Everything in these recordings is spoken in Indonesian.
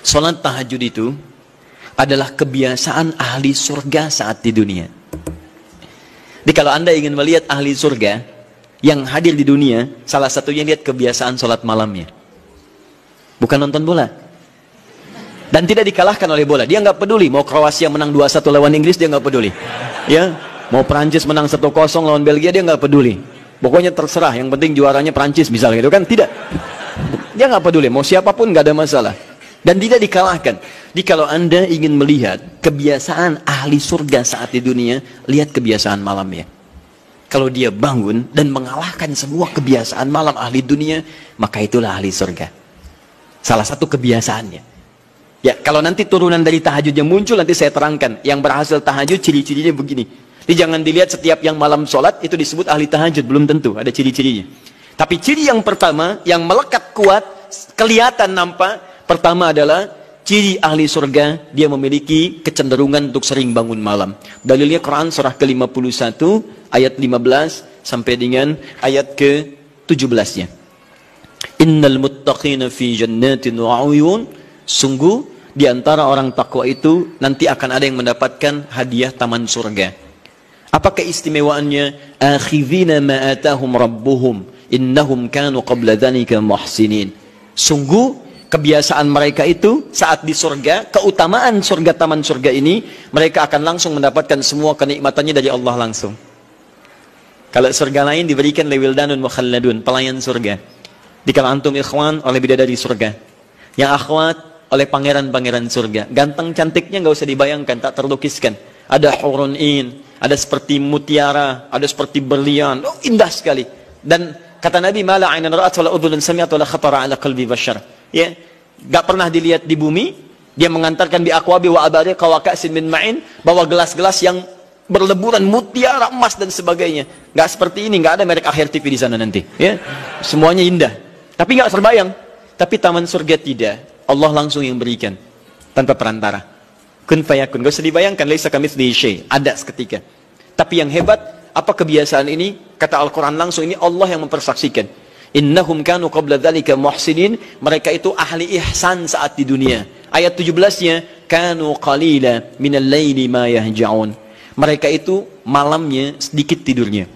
Salat tahajud itu adalah kebiasaan ahli surga saat di dunia. Jadi kalau Anda ingin melihat ahli surga yang hadir di dunia, salah satunya lihat kebiasaan salat malamnya. Bukan nonton bola. Dan tidak dikalahkan oleh bola. Dia nggak peduli mau Kroasia menang 2-1 lawan Inggris, dia nggak peduli. Ya, mau Prancis menang 1-0 lawan Belgia, dia nggak peduli. Pokoknya terserah, yang penting juaranya Prancis misalnya gitu kan. Tidak. Dia nggak peduli, mau siapapun nggak ada masalah. Dan tidak dikalahkan. Jadi kalau Anda ingin melihat kebiasaan ahli surga saat di dunia, lihat kebiasaan malamnya. Kalau dia bangun dan mengalahkan semua kebiasaan malam ahli dunia, maka itulah ahli surga. Salah satu kebiasaannya. Ya, kalau nanti turunan dari tahajud yang muncul, nanti saya terangkan. Yang berhasil tahajud, ciri-cirinya begini. Jadi jangan dilihat setiap yang malam sholat, itu disebut ahli tahajud. Belum tentu, ada ciri-cirinya. Tapi ciri yang pertama, yang melekat kuat, kelihatan nampak, pertama adalah ciri ahli surga, dia memiliki kecenderungan untuk sering bangun malam. Dalilnya Quran surah ke-51 ayat 15 sampai dengan ayat ke-17-nya. Innal muttaqina fi jannatin wa 'uyun. Sungguh di antara orang takwa itu nanti akan ada yang mendapatkan hadiah taman surga. Apa keistimewaannya? Akhidhina ma atahum rabbuhum innahum kanu qabla dzalika muhsinin. Sungguh kebiasaan mereka itu saat di surga, keutamaan surga, taman surga ini, mereka akan langsung mendapatkan semua kenikmatannya dari Allah langsung. Kalau surga lain diberikan lewildanun mukhalladun, pelayan surga. Di kalau antum ikhwan oleh bidadari surga, yang akhwat oleh pangeran-pangeran surga. Ganteng cantiknya nggak usah dibayangkan, tak terlukiskan. Ada hurun in, ada seperti mutiara, ada seperti berlian, oh, indah sekali. Dan kata Nabi, mala ainan ra'at wala udhun sami'at wala khatara ala qalbi bashar. Ya, gak pernah dilihat di bumi. Dia mengantarkan bi aqwabi wa abariq wa ka'sin min ma'in, bawa gelas-gelas yang berleburan mutiara, emas dan sebagainya. Gak seperti ini, gak ada merek Akhir TV di sana nanti. Ya, semuanya indah. Tapi gak terbayang. Tapi taman surga tidak. Allah langsung yang berikan tanpa perantara. Kun fayakun. Gak usah dibayangkan. Laisa kamitslihi syai'. Ada seketika. Tapi yang hebat, apa kebiasaan ini? Kata Al-Quran langsung, ini Allah yang mempersaksikan. Innahum kanu qabla dzalika muhsinin. Mereka itu ahli ihsan saat di dunia. Ayat 17-nya, kanu qalila minal laili ma yahja'un. Mereka itu malamnya sedikit tidurnya.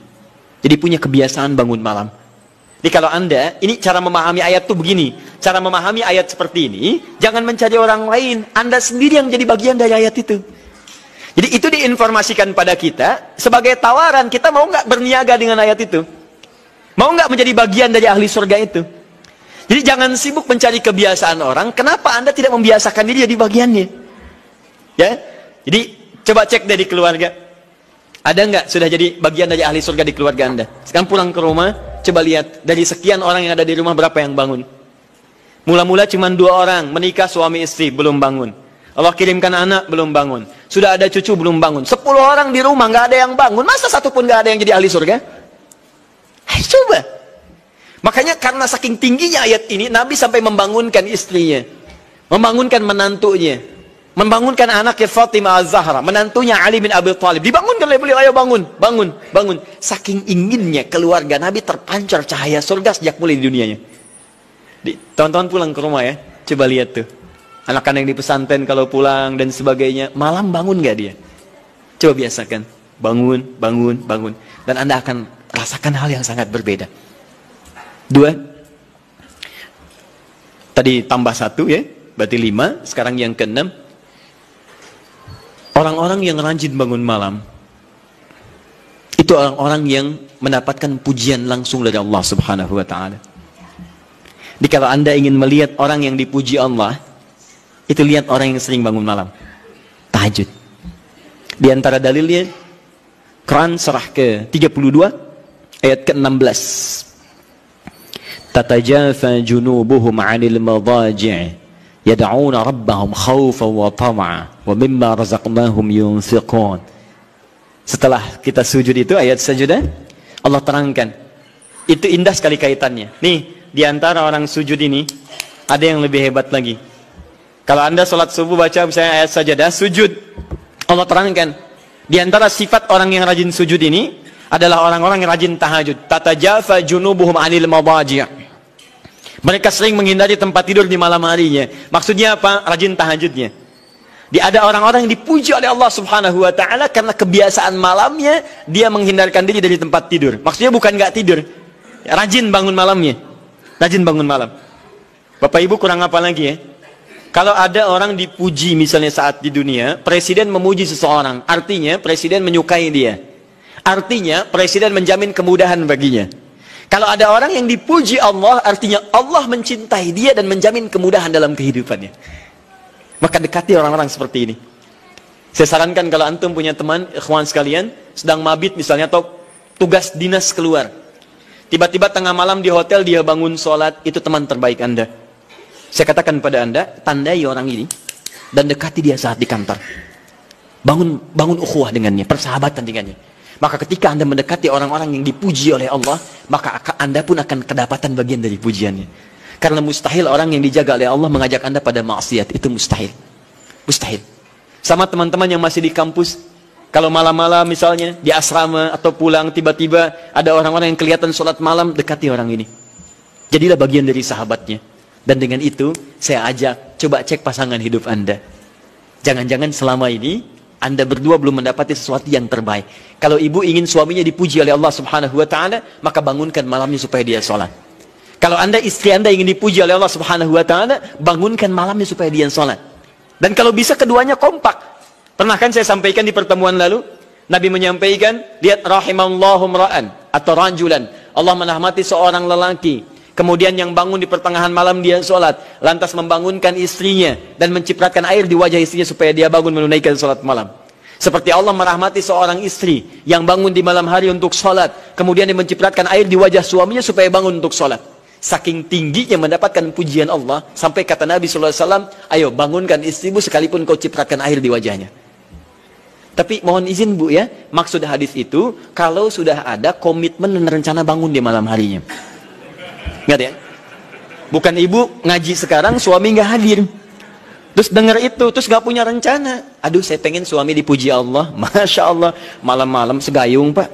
Jadi punya kebiasaan bangun malam. Jadi kalau Anda, ini cara memahami ayat itu begini. Cara memahami ayat seperti ini, jangan mencari orang lain. Anda sendiri yang jadi bagian dari ayat itu. Jadi itu diinformasikan pada kita sebagai tawaran, kita mau nggak berniaga dengan ayat itu? Mau nggak menjadi bagian dari ahli surga itu? Jadi jangan sibuk mencari kebiasaan orang. Kenapa Anda tidak membiasakan diri jadi bagiannya? Ya, jadi coba cek dari keluarga. Ada nggak sudah jadi bagian dari ahli surga di keluarga Anda? Sekarang pulang ke rumah, coba lihat dari sekian orang yang ada di rumah berapa yang bangun? Mula-mula cuma 2 orang menikah suami istri belum bangun. Allah kirimkan anak belum bangun. Sudah ada cucu belum bangun. 10 orang di rumah nggak ada yang bangun. Masa satu pun nggak ada yang jadi ahli surga? Coba. Makanya karena saking tingginya ayat ini, Nabi sampai membangunkan istrinya, membangunkan menantunya, membangunkan anaknya Fatimah Az-Zahra, menantunya Ali bin Abi Thalib. Dibangunkan oleh beliau, ayo bangun, bangun, bangun. Saking inginnya keluarga Nabi terpancar cahaya surga sejak mulai di dunianya. Teman-teman pulang ke rumah ya, coba lihat tuh. Anak-anak yang di pesantren kalau pulang dan sebagainya, malam bangun gak dia? Coba biasakan, bangun, bangun, bangun. Dan Anda akan rasakan hal yang sangat berbeda. 2. Tadi tambah 1 ya, berarti 5. Sekarang yang ke-6. Orang-orang yang rajin bangun malam, itu orang-orang yang mendapatkan pujian langsung dari Allah Subhanahu wa ta'ala. Jadi kalau Anda ingin melihat orang yang dipuji Allah, itu lihat orang yang sering bangun malam, tahajud. Di antara dalilnya, Quran surah ke-32 ayat ke-16. Tatajafa junubuhum 'anil madaji' yad'una rabbahum khaufan wa tam'a wa mimma razaqnahum yunfiqun. Setelah kita sujud itu ayat sajadah, Allah terangkan. Itu indah sekali kaitannya. Nih, di antara orang sujud ini ada yang lebih hebat lagi. Kalau Anda sholat subuh baca misalnya ayat sajadah, sujud. Allah terangkan. Di antara sifat orang yang rajin sujud ini adalah orang-orang yang rajin tahajud. Tatajafa junubuhum 'anil madaji'. Mereka sering menghindari tempat tidur di malam harinya. Maksudnya apa? Rajin tahajudnya. Ada orang-orang yang dipuji oleh Allah Subhanahu wa taala karena kebiasaan malamnya dia menghindarkan diri dari tempat tidur. Maksudnya bukan nggak tidur. Rajin bangun malamnya. Rajin bangun malam. Bapak Ibu kurang apa lagi ya? Kalau ada orang dipuji misalnya saat di dunia, presiden memuji seseorang, artinya presiden menyukai dia. Artinya presiden menjamin kemudahan baginya. Kalau ada orang yang dipuji Allah, artinya Allah mencintai dia dan menjamin kemudahan dalam kehidupannya. Maka dekati orang-orang seperti ini. Saya sarankan kalau antum punya teman, ikhwan sekalian, sedang mabit misalnya atau tugas dinas keluar. Tiba-tiba tengah malam di hotel dia bangun sholat, itu teman terbaik Anda. Saya katakan pada Anda, tandai orang ini dan dekati dia saat di kantor. Bangun ukhuwah dengannya, persahabatan dengannya. Maka ketika Anda mendekati orang-orang yang dipuji oleh Allah, maka Anda pun akan kedapatan bagian dari pujiannya. Karena mustahil orang yang dijaga oleh Allah mengajak Anda pada maksiat. Itu mustahil. Mustahil. Sama teman-teman yang masih di kampus, kalau malam-malam misalnya di asrama atau pulang tiba-tiba ada orang-orang yang kelihatan sholat malam, dekati orang ini. Jadilah bagian dari sahabatnya. Dan dengan itu saya ajak, coba cek pasangan hidup Anda. Jangan-jangan selama ini Anda berdua belum mendapati sesuatu yang terbaik. Kalau ibu ingin suaminya dipuji oleh Allah Subhanahu wa taala, maka bangunkan malamnya supaya dia sholat. Kalau Anda, istri Anda ingin dipuji oleh Allah Subhanahu wa taala, bangunkan malamnya supaya dia sholat. Dan kalau bisa keduanya kompak. Pernah kan saya sampaikan di pertemuan lalu, Nabi menyampaikan, lihat rahimallahu mra'an atau rajulan. Allah merahmati seorang lelaki. Kemudian yang bangun di pertengahan malam dia sholat, lantas membangunkan istrinya dan mencipratkan air di wajah istrinya supaya dia bangun menunaikan sholat malam. Seperti Allah merahmati seorang istri yang bangun di malam hari untuk sholat, kemudian dia mencipratkan air di wajah suaminya supaya bangun untuk sholat. Saking tingginya mendapatkan pujian Allah, sampai kata Nabi SAW, ayo bangunkan istrimu sekalipun kau cipratkan air di wajahnya. Tapi mohon izin Bu ya, maksud hadis itu, kalau sudah ada komitmen dan rencana bangun di malam harinya. Ingat ya, bukan ibu ngaji sekarang suami nggak hadir, terus dengar itu terus nggak punya rencana. Aduh saya pengen suami dipuji Allah, masya Allah malam-malam segayung pak.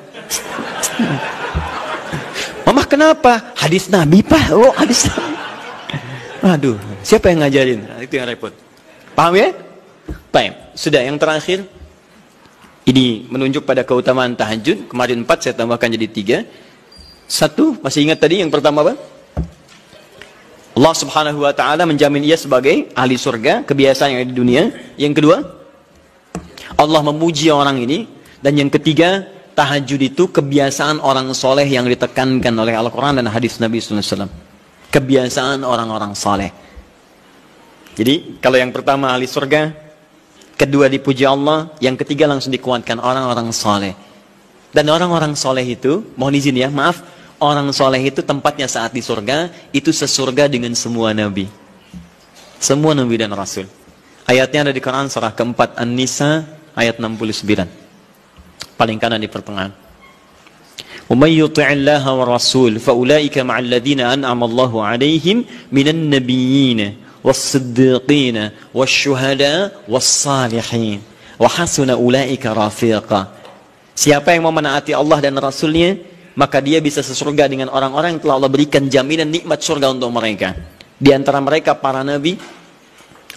Mama kenapa? Hadis Nabi pak. Oh hadis Nabi. Aduh siapa yang ngajarin? Nah, itu yang repot. Paham ya? Baik. Sudah yang terakhir. Ini menunjuk pada keutamaan tahajud. Kemarin 4 saya tambahkan jadi 3. 1 masih ingat tadi yang pertama apa? Allah Subhanahu wa taala menjamin ia sebagai ahli surga, kebiasaan yang ada di dunia. Yang kedua, Allah memuji orang ini. Dan yang ketiga, tahajud itu kebiasaan orang soleh yang ditekankan oleh Al-Quran dan hadis Nabi SAW. Kebiasaan orang-orang soleh. Jadi, kalau yang pertama ahli surga, kedua dipuji Allah, yang ketiga langsung dikuatkan orang-orang soleh. Dan orang-orang soleh itu, mohon izin ya, maaf, orang soleh itu tempatnya saat di surga, itu sesurga dengan semua nabi. Semua nabi dan rasul. Ayatnya ada di Quran surah keempat An-Nisa ayat 69. Paling kanan di pertengahan. Wa may yuti'illaha wa rasul fa ulaika ma'al ladzina an'ama Allahu 'alaihim minan nabiyyin was-siddiqin wasyuhada was-salihin wa hasuna ulaika rafiqa. Siapa yang mau menaati Allah dan Rasulnya, maka dia bisa sesurga dengan orang-orang yang telah Allah berikan jaminan nikmat surga untuk mereka. Di antara mereka para nabi,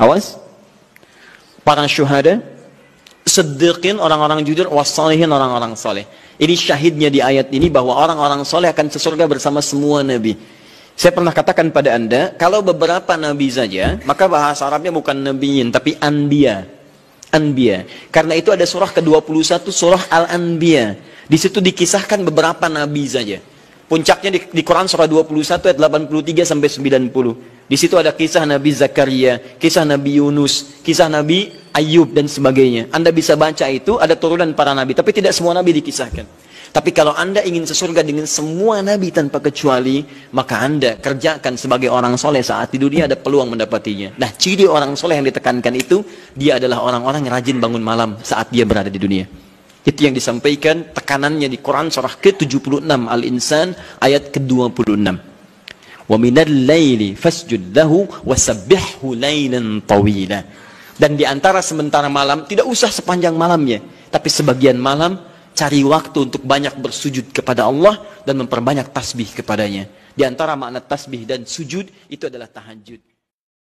awas, para syuhada, siddiqin, orang-orang jujur, wassalihin, orang-orang soleh. Ini syahidnya di ayat ini bahwa orang-orang soleh akan sesurga bersama semua nabi. Saya pernah katakan pada Anda, kalau beberapa nabi saja, maka bahasa Arabnya bukan nabiyin, tapi anbiya. Anbiya. Karena itu ada surah ke-21, surah Al-Anbiya. Di situ dikisahkan beberapa nabi saja. Puncaknya di Quran surah 21 ayat 83 sampai 90. Di situ ada kisah Nabi Zakaria, kisah Nabi Yunus, kisah Nabi Ayub dan sebagainya. Anda bisa baca itu, ada turunan para nabi, tapi tidak semua nabi dikisahkan. Tapi kalau Anda ingin sesurga dengan semua nabi tanpa kecuali, maka Anda kerjakan sebagai orang soleh saat di dunia, ada peluang mendapatinya. Nah, ciri orang soleh yang ditekankan itu, dia adalah orang-orang yang rajin bangun malam saat dia berada di dunia. Itu yang disampaikan tekanannya di Quran surah ke-76 Al-Insan ayat ke-26. Wa minal laili fasjud lahu wasabbihhu lailan tawila. Dan di antara sementara malam, tidak usah sepanjang malamnya, tapi sebagian malam cari waktu untuk banyak bersujud kepada Allah dan memperbanyak tasbih kepadanya. Di antara makna tasbih dan sujud itu adalah tahajud.